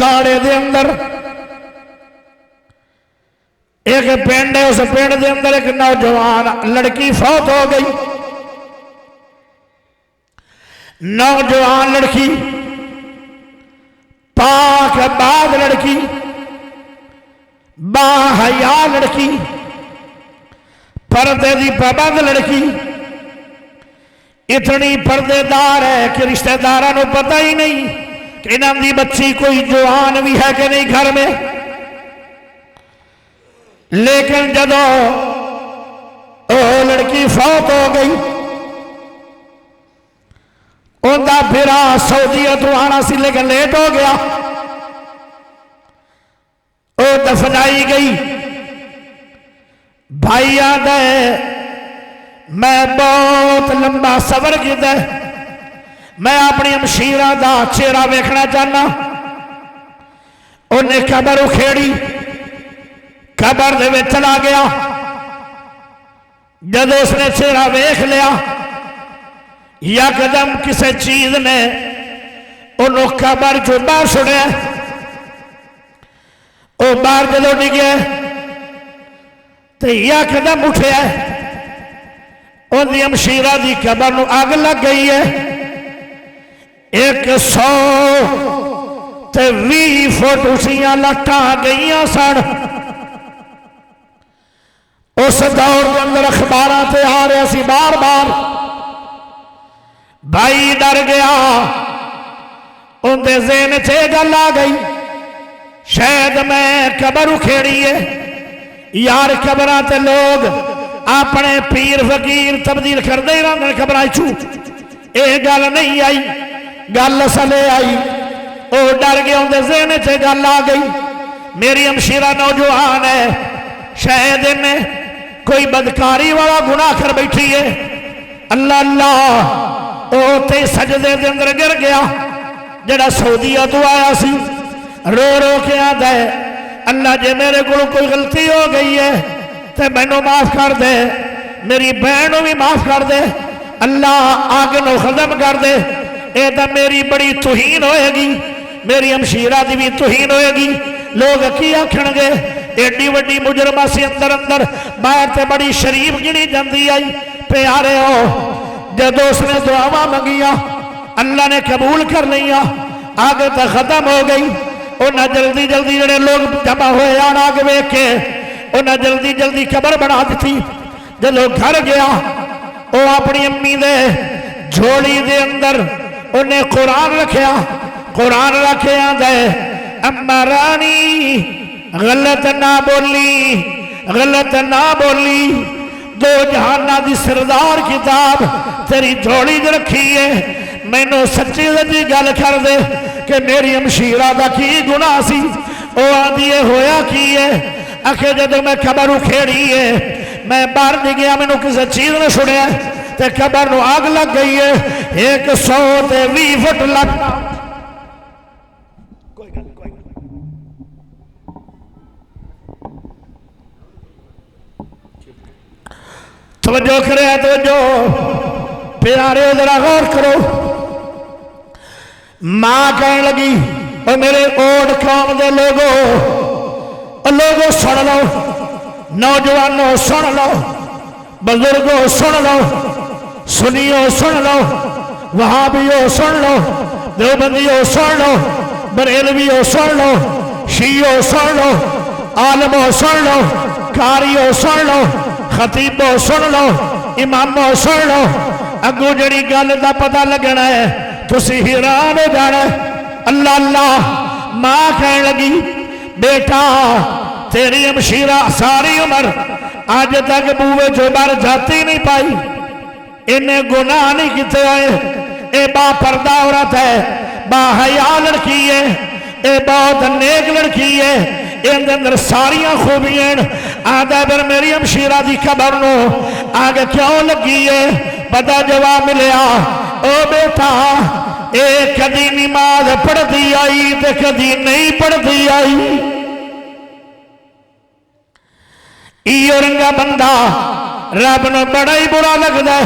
اکھاڑے دے اندر ایک پنڈ ہے، اس پنڈ دے اندر ایک نوجوان لڑکی فوت ہو گئی. نوجوان لڑکی، پاک باز لڑکی، با حیا لڑکی، پردے دی پابند لڑکی، اتنی پردے دار ہے کہ رشتہ داراں نو پتہ ہی نہیں کہ انہاں دی بچی کوئی جوان بھی ہے کہ نہیں گھر میں. لیکن جدو لڑکی فوت ہو گئی، ان دا پھرا سعودیہ تو آنا سی لیکن لیٹ ہو گیا. او دفنائی گئی. بھائی آدھا ہے میں بہت لمبا سفر کیتا ہے، میں اپنی ہمشیرہ دا چہرہ ویکھنا چاہنا. انہیں قبر اکھیڑی، قبر دے وچ چلا گیا. جب اس نے چہرہ ویکھ لیا، یکدم کسی چیز نے انہوں قبر جو باہر چھوڑیا. وہ باہر جدو ڈگیا تو یکدم اٹھیا، ان دی ہمشیرہ دی قبر نو آگ لگ گئی ہے. 120 فٹ اچھیاں لٹاں گئیاں سن. اس دور کے اندر اخبارات آ رہے سی بار بار. بھائی ڈر گیا، ان دے ذہن چے گل آ گئی شاید میں قبر اکھیڑی ہے. یار قبراں تے لوگ اپنے پیر فقیر تبدیل کر دے رہے قبراں چوں. اے گل نہیں آئی، گل سلے آئی. او ڈر گیا، ان دے ذہن چے گل آ گئی میری ہمشیرہ نوجوان ہے، شاید انہیں کوئی بدکاری والا گناہ کر بیٹھی ہے. اللہ اللہ، او تے سجدے دے اندر گر گیا. جڑا سعودیہ تو آیا سی رو رو کے آدھا ہے اللہ جے میرے کو کوئی غلطی ہو گئی ہے تے مینوں معاف کر دے، میری بہنوں بھی معاف کر دے، اللہ آگ نو ختم کر دے. اے تا میری بڑی توہین ہوئے گی، میری ہمشیرہ دی بھی توہین ہوئے گی. لوگ کی آکھن گے ایڈی وڈی مجرمہ سی اندر اندر، باہر تے بڑی شریف گنی جاندی آئی. پیارے ہو جدو اس نے دعاواں منگیاں اللہ نے قبول کر لیا. آگے تا ختم ہو گئی. انہاں جلدی جلدی جڑے لوگ جمع ہوئے آن آگے ویکھ کے انہاں جلدی جلدی قبر بنا دیتی. جدو گھر گیا وہ اپنی امی دے جھولی دے اندر انہیں قرآن رکھیا. قرآن رکھیا دے اما رانی غلط نہ بولی، غلط نہ بولی. دو جہانہ دی سردار کتاب تیری جھولی جو رکھی ہے، میں نو سچی سچی گل کر دے کہ میری ہمشیرہ دا کی گناہ سی. او آدھیے ہویا کی ہے آخے جدو میں قبر اکھیڑی ہے، میں باہر نہیں گیا، میں نو کسی چیز نے چھوڑیا تے قبر نو آگ لگ گئی ہے. 120 فٹ لگ توجہ کرے توجہ پیارے ذرا غور کرو. ماں کہنے لگی اور میرے اوڑ قوم دے لوگوں سن لو، نوجوانوں سن لو، بزرگوں سن لو، سنیوں سن لو، وہابیوں سن لو، دیوبندیوں سن لو، بریلویوں سن لو، شیعوں سن لو، عالموں سن لو، قاریوں سن لو، خطیبوں سن لو، اماموں سن لو. اگو جڑی گل دا پتہ لگنا ہے تسی حیران ہو جانا ہے. اللہ اللہ، ماں کہنے لگی بیٹا تیری ہمشیرہ ساری عمر آج تک بوئے جو بار جاتی نہیں پائی، انہیں گناہ نہیں کیتے ہوئے. اے با پردہ عورت ہے، با حیا لڑکی ہے، اے بہت نیک لڑکی ہے، ان اندر ساریاں خوبیاں. آدھا پر میری ہمشیرہ دی قبر نو آگے کیوں لگی ہے؟ پتہ جواب ملیا او بیٹا اے کدی نماز پڑھ دی آئی تے کدی نہیں پڑھ دی آئی. ایو رنگا بندہ رب نو بڑا ہی برا لگتا ہے.